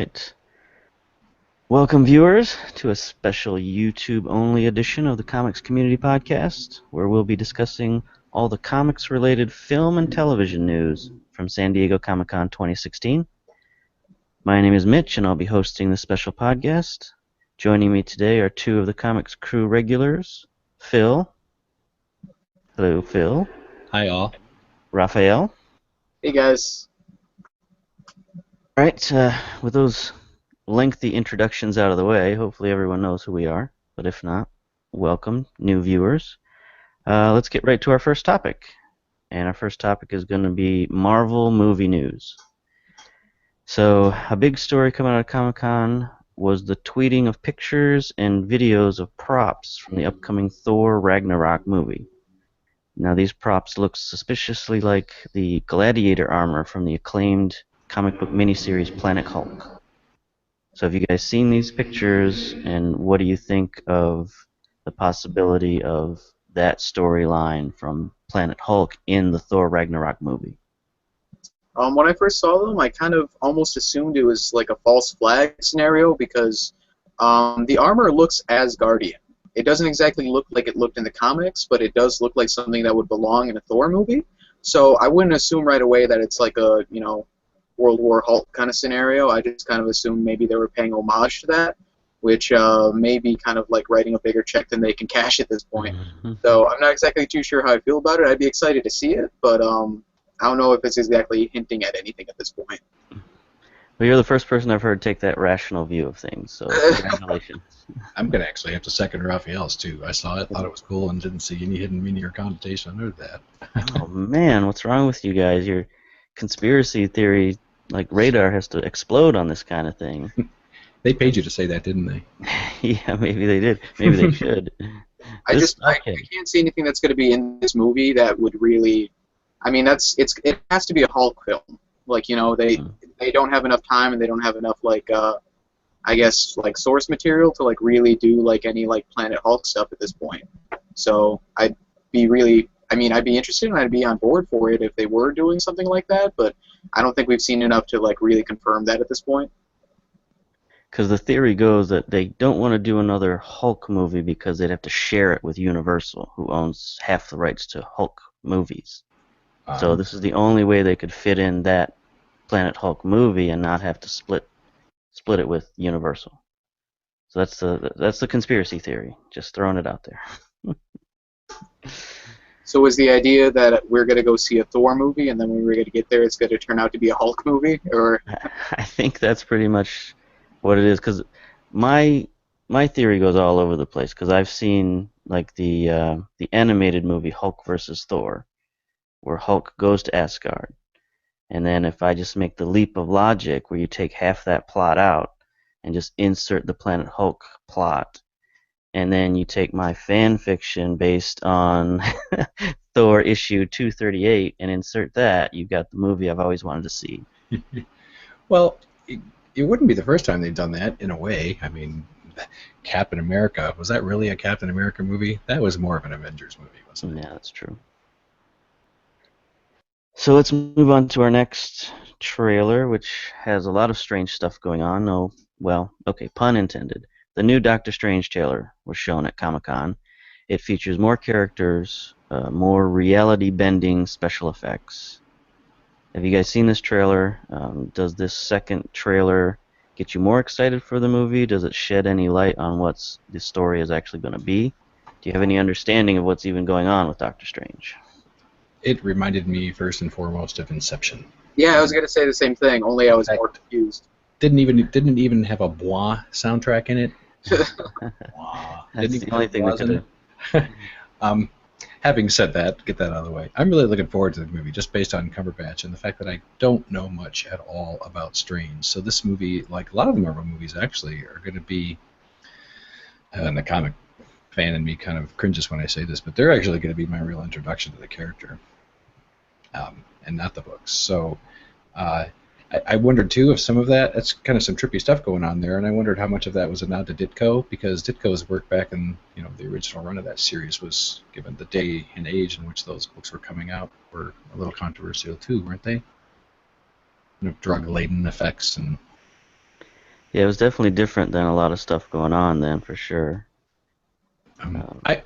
right. Welcome, viewers, to a special YouTube-only edition of the Comics Community Podcast, where we'll be discussing all the comics-related film and television news from San Diego Comic-Con 2016. My name is Mitch, and I'll be hosting this special podcast. Joining me today are two of the Comics Crew regulars, Phil. Hello, Phil. Hi, all. Raphael. Hey, guys. All right, with those lengthy introductions out of the way, hopefully everyone knows who we are, but if not, welcome, new viewers. Let's get right to our first topic, and our first topic is going to be Marvel movie news. So, a big story coming out of Comic-Con was the tweeting of pictures and videos of props from the upcoming Thor Ragnarok movie. Now, these props look suspiciously like the gladiator armor from the acclaimed comic book miniseries Planet Hulk. So have you guys seen these pictures, and what do you think of the possibility of that storyline from Planet Hulk in the Thor Ragnarok movie? When I first saw them, I kind of almost assumed it was like a false flag scenario because the armor looks Asgardian. It doesn't exactly look like it looked in the comics, but it does look like something that would belong in a Thor movie. So I wouldn't assume right away that it's like a, World War Hulk kind of scenario. I just kind of assumed maybe they were paying homage to that, which may be kind of like writing a bigger check than they can cash at this point. Mm-hmm. So I'm not exactly too sure how I feel about it. I'd be excited to see it, but I don't know if it's exactly hinting at anything at this point. Well, you're the first person I've heard take that rational view of things, so congratulations. I'm going to actually have to second Raphael's, too. I saw it, thought it was cool, and didn't see any hidden meaning or connotation under that. Oh, man, what's wrong with you guys? Your conspiracy theory, like radar, has to explode on this kind of thing. They paid you to say that, didn't they? Yeah, maybe they did. Maybe they should. I can't see anything that's going to be in this movie that would really. I mean, it has to be a Hulk film. Like, they don't have enough time and they don't have enough I guess source material to really do any Planet Hulk stuff at this point. So I'd be interested and I'd be on board for it if they were doing something like that, but I don't think we've seen enough to really confirm that at this point. Because the theory goes that they don't want to do another Hulk movie because they'd have to share it with Universal, who owns half the rights to Hulk movies. So this is the only way they could fit in that Planet Hulk movie and not have to split it with Universal. So that's the conspiracy theory. Just throwing it out there. So is the idea that we're going to go see a Thor movie and then when we're going to get there it's going to turn out to be a Hulk movie? Or I think that's pretty much what it is, because my theory goes all over the place, because I've seen the animated movie Hulk versus Thor, where Hulk goes to Asgard. And then if I just make the leap of logic where you take half that plot out and just insert the Planet Hulk plot, and then you take my fan fiction based on Thor issue 238 and insert that, you've got the movie I've always wanted to see. Well, it wouldn't be the first time they've done that, in a way. I mean, Captain America, was that really a Captain America movie? That was more of an Avengers movie, wasn't it? Yeah, that's true. So let's move on to our next trailer, which has a lot of strange stuff going on. Oh, well, okay, pun intended. The new Doctor Strange trailer was shown at Comic-Con. It features more characters, more reality-bending special effects. Have you guys seen this trailer? Does this second trailer get you more excited for the movie? Does it shed any light on what the story is actually going to be? Do you have any understanding of what's even going on with Doctor Strange? It reminded me first and foremost of Inception. Yeah, I was going to say the same thing, only I was more confused. Didn't even have a Bois soundtrack in it. Wow. That's the only thing that could have. Having said that, get that out of the way. I'm really looking forward to the movie, just based on Cumberbatch and the fact that I don't know much at all about Strange. So this movie, like a lot of the Marvel movies, actually are going to be, and the comic fan in me kind of cringes when I say this, but they're actually going to be my real introduction to the character, and not the books. So I wondered too if some of that's kind of some trippy stuff going on there, and I wondered how much of that was a nod to Ditko, because Ditko's work back in the original run of that series was, given the day and age in which those books were coming out, were a little controversial too, weren't they? Drug-laden effects and Yeah, it was definitely different than a lot of stuff going on then, for sure.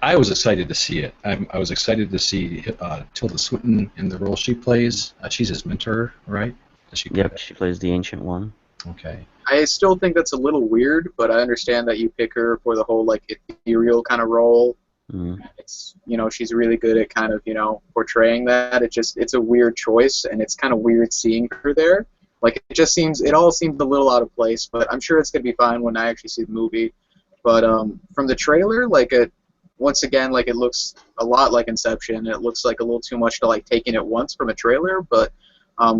I was excited to see it. I was excited to see Tilda Swinton in the role she plays. She's his mentor, right? Does she play Yep, that? she plays the Ancient One. Okay. I still think that's a little weird, but I understand that you pick her for the whole like ethereal kind of role. Mm. It's she's really good at kind of portraying that. It's a weird choice, and it's kind of weird seeing her there. Like it all seems a little out of place, but I'm sure it's gonna be fine when I actually see the movie. But from the trailer, once again, like it looks a lot like Inception. It looks like a little too much to like take in at once from a trailer, but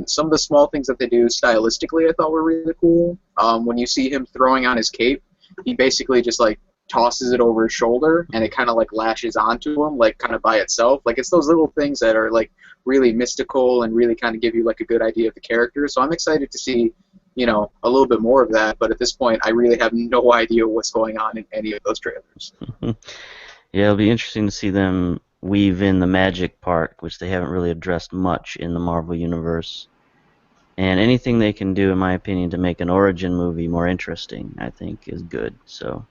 some of the small things that they do stylistically I thought were really cool. When you see him throwing on his cape, he basically just like tosses it over his shoulder and it kind of like lashes onto him like kind of by itself. Like it's those little things that are like really mystical and really kind of give you like a good idea of the character. So I'm excited to see a little bit more of that, but at this point I really have no idea what's going on in any of those trailers. Yeah, it'll be interesting to see them weave in the magic part, which they haven't really addressed much in the Marvel Universe. And anything they can do, in my opinion, to make an origin movie more interesting, I think, is good. So,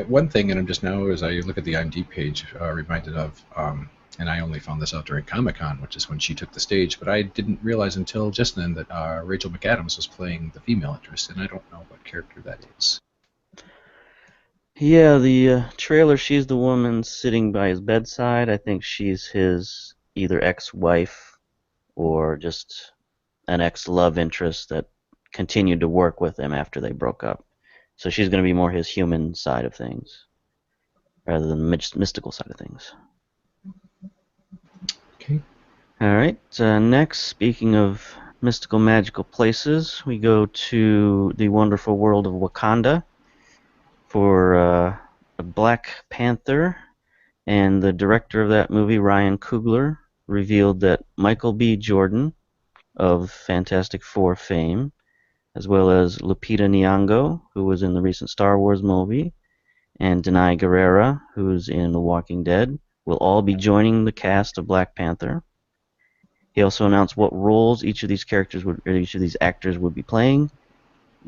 One thing, and I'm just now, as I look at the IMDb page, reminded of, and I only found this out during Comic-Con, which is when she took the stage, but I didn't realize until just then that Rachel McAdams was playing the female interest, and I don't know what character that is. yeah, the trailer, she's the woman sitting by his bedside. I think she's his either ex-wife or just an ex-love interest that continued to work with him after they broke up. So she's going to be more his human side of things rather than the mystical side of things. Okay. All right. Next, speaking of mystical, magical places, we go to the wonderful world of Wakanda for a Black Panther, and the director of that movie, Ryan Coogler, revealed that Michael B. Jordan of Fantastic Four fame, as well as Lupita Nyong'o, who was in the recent Star Wars movie, and Denai Guerrera, who's in The Walking Dead, will all be joining the cast of Black Panther. He also announced what roles each of these actors would be playing.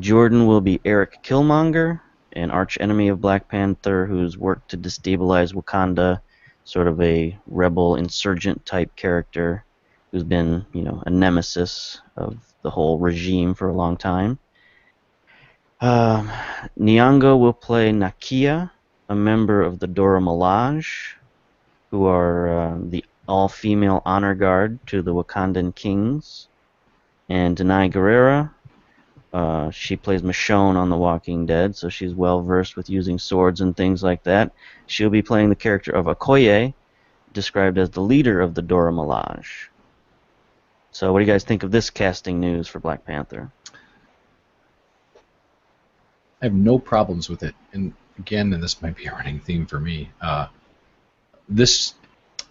Jordan will be Eric Killmonger, an arch-enemy of Black Panther who's worked to destabilize Wakanda, sort of a rebel insurgent type character who's been, a nemesis of the whole regime for a long time. Nyong'o will play Nakia, a member of the Dora Milaje, who are the all-female honor guard to the Wakandan kings. And Denai Guerrera, she plays Michonne on The Walking Dead, so she's well-versed with using swords and things like that. She'll be playing the character of Okoye, described as the leader of the Dora Milaje. So what do you guys think of this casting news for Black Panther? I have no problems with it. And again, and this might be a running theme for me,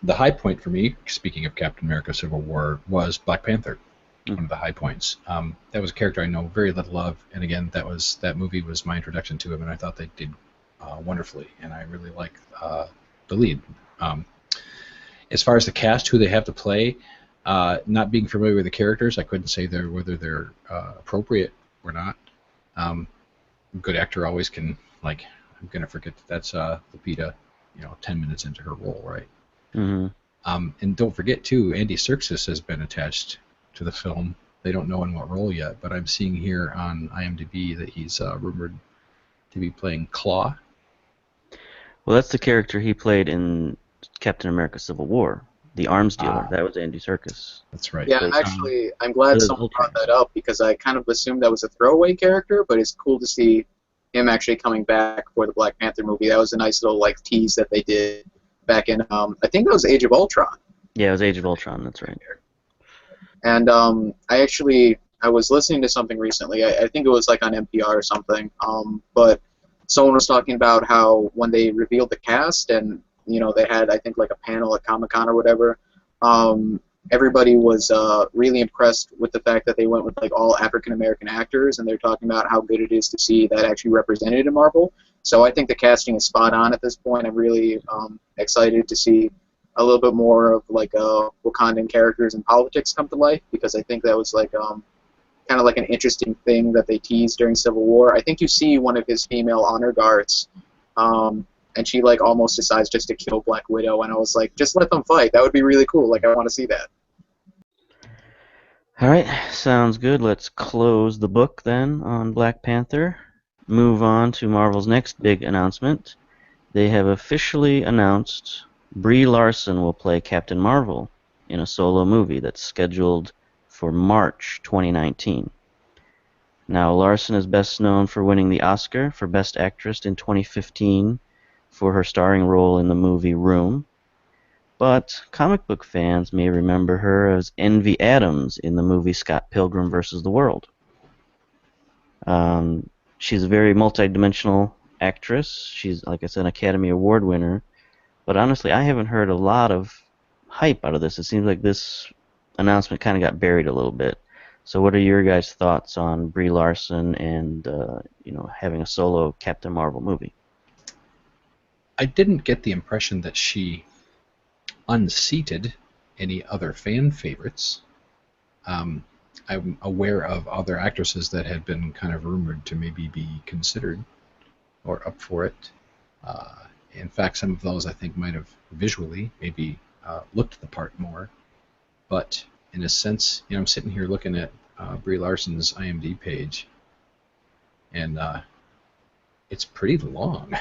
the high point for me, speaking of Captain America Civil War, was Black Panther. One of the high points. That was a character I know very little of, and again, that movie was my introduction to him, and I thought they did wonderfully, and I really like the lead. As far as the cast, who they have to play, not being familiar with the characters, I couldn't say whether they're appropriate or not. Good actor always can, like, I'm going to forget that's Lupita, 10 minutes into her role, right? Mm-hmm. And don't forget, too, Andy Serkis has been attached to the film. They don't know in what role yet, but I'm seeing here on IMDb that he's rumored to be playing Claw. Well, that's the character he played in Captain America Civil War, the arms dealer. That was Andy Serkis. That's right. Yeah, actually, I'm glad someone brought that up because I kind of assumed that was a throwaway character, but it's cool to see him actually coming back for the Black Panther movie. That was a nice little tease that they did back in, I think that was Age of Ultron. Yeah, it was Age of Ultron, that's right. And I was listening to something recently. I think it was on NPR or something. But someone was talking about how when they revealed the cast and they had I think a panel at Comic-Con or whatever. Everybody was really impressed with the fact that they went with all African American actors, and they're talking about how good it is to see that actually represented in Marvel. So I think the casting is spot on at this point. I'm really excited to see a little bit more of Wakandan characters and politics come to life, because I think that was kind of like an interesting thing that they teased during Civil War. I think you see one of his female honor guards, and she like almost decides just to kill Black Widow, and I was like, just let them fight. That would be really cool. Like I want to see that. All right, sounds good. Let's close the book then on Black Panther. Move on to Marvel's next big announcement. They have officially announced Brie Larson will play Captain Marvel in a solo movie that's scheduled for March 2019. Now, Larson is best known for winning the Oscar for Best Actress in 2015 for her starring role in the movie Room. But comic book fans may remember her as Envy Adams in the movie Scott Pilgrim vs. the World. She's a very multi-dimensional actress. She's, like I said, an Academy Award winner. But honestly, I haven't heard a lot of hype out of this. It seems like this announcement kind of got buried a little bit. So what are your guys' thoughts on Brie Larson and having a solo Captain Marvel movie? I didn't get the impression that she unseated any other fan favorites. I'm aware of other actresses that had been kind of rumored to maybe be considered or up for it. In fact, some of those I think might have visually maybe looked the part more. But in a sense, I'm sitting here looking at Brie Larson's IMDb page, and it's pretty long.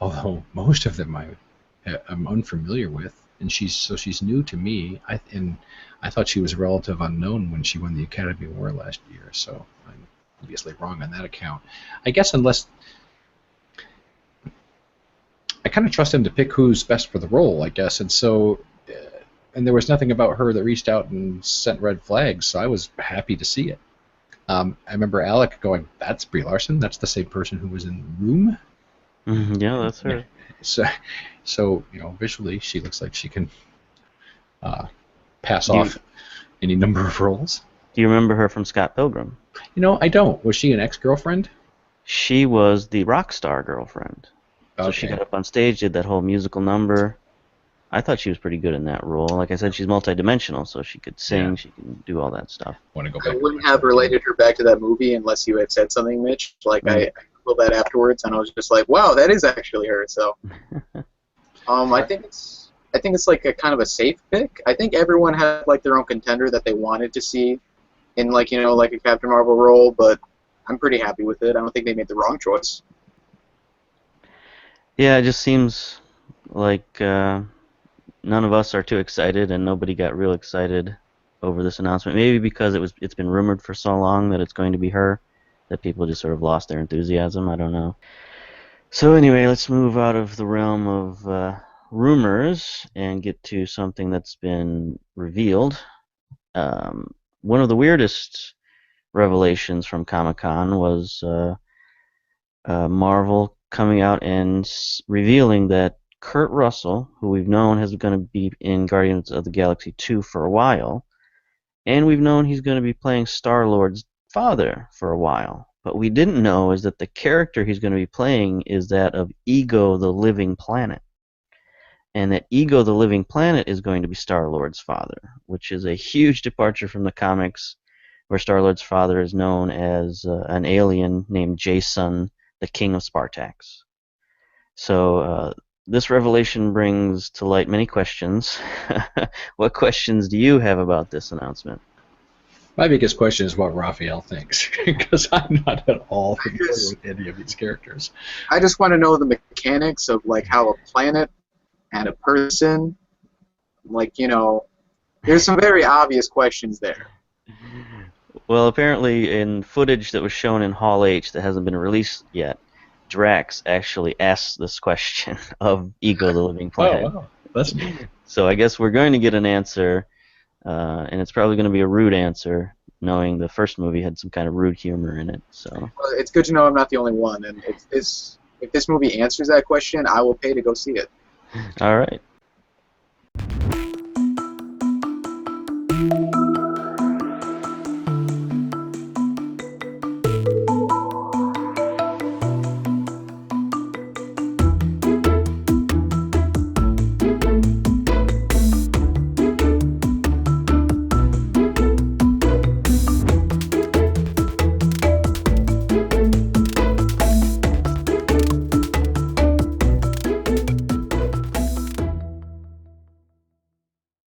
Although most of them I'm unfamiliar with, and she's new to me. I thought she was a relative unknown when she won the Academy Award last year, so I'm obviously wrong on that account. I guess unless I kind of trust him to pick who's best for the role, I guess, and so and there was nothing about her that reached out and sent red flags, so I was happy to see it. I remember Alec going, "That's Brie Larson. That's the same person who was in Room." Yeah, that's her. So visually, she looks like she can pass off any number of roles. Do you remember her from Scott Pilgrim? I don't. Was she an ex-girlfriend? She was the rock star girlfriend. So Okay. she got up on stage, did that whole musical number. I thought she was pretty good in that role. Like I said, she's multidimensional, so she could sing, Yeah. she can do all that stuff. Want to go I back? wouldn't have related her back to that movie unless you had said something, Mitch. Like I Googled that afterwards, and I was just like, "Wow, that is actually her." So, I think it's like a kind of a safe pick. I think everyone had like their own contender that they wanted to see in like like a Captain Marvel role, but I'm pretty happy with it. I don't think they made the wrong choice. Yeah, it just seems like none of us are too excited, and nobody got real excited over this announcement. Maybe because it's been rumored for so long that it's going to be her, that people just sort of lost their enthusiasm. I don't know. So anyway, let's move out of the realm of rumors and get to something that's been revealed. One of the weirdest revelations from Comic-Con was Marvel coming out and revealing that Kurt Russell, who we've known is going to be in Guardians of the Galaxy 2 for a while, and we've known he's going to be playing Star-Lord's father for a while. What we didn't know is that the character he's going to be playing is that of Ego the Living Planet. And that Ego the Living Planet is going to be Star-Lord's father, which is a huge departure from the comics, where Star-Lord's father is known as an alien named Jason, the King of Spartax. So this revelation brings to light many questions. What questions do you have about this announcement? My biggest question is what Raphael thinks, because I'm not at all familiar with any of these characters. I just want to know the mechanics of like how a planet and a person, like there's some very obvious questions there. Well, apparently in footage that was shown in Hall H that hasn't been released yet, Drax actually asks this question of Ego the Living Planet. Oh, wow. That's neat. So I guess we're going to get an answer, and it's probably going to be a rude answer, knowing the first movie had some kind of rude humor in it. So Well, it's good to know I'm not the only one, and if this movie answers that question, I will pay to go see it. all right.